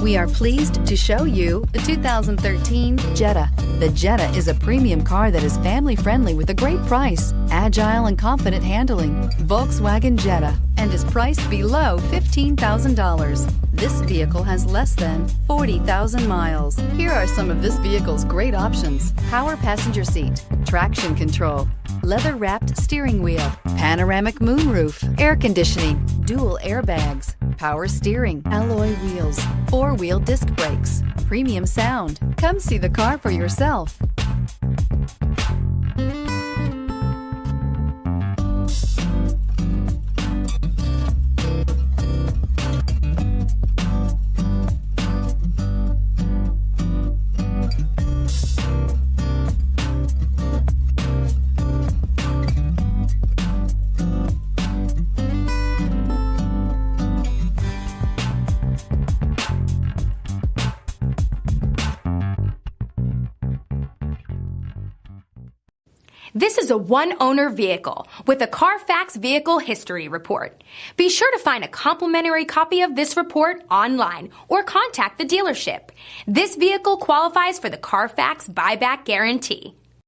We are pleased to show you the 2013 Jetta. The Jetta is a premium car that is family-friendly with a great price, agile and confident handling. Volkswagen Jetta, and is priced below $15,000. This vehicle has less than 40,000 miles. Here are some of this vehicle's great options: power passenger seat, traction control, leather-wrapped steering wheel, panoramic moonroof, air conditioning, dual airbags, power steering, alloy wheels, four-wheel disc brakes, premium sound. Come see the car for yourself. This is a one-owner vehicle with a Carfax Vehicle History Report. Be sure to find a complimentary copy of this report online or contact the dealership. This vehicle qualifies for the Carfax Buyback Guarantee.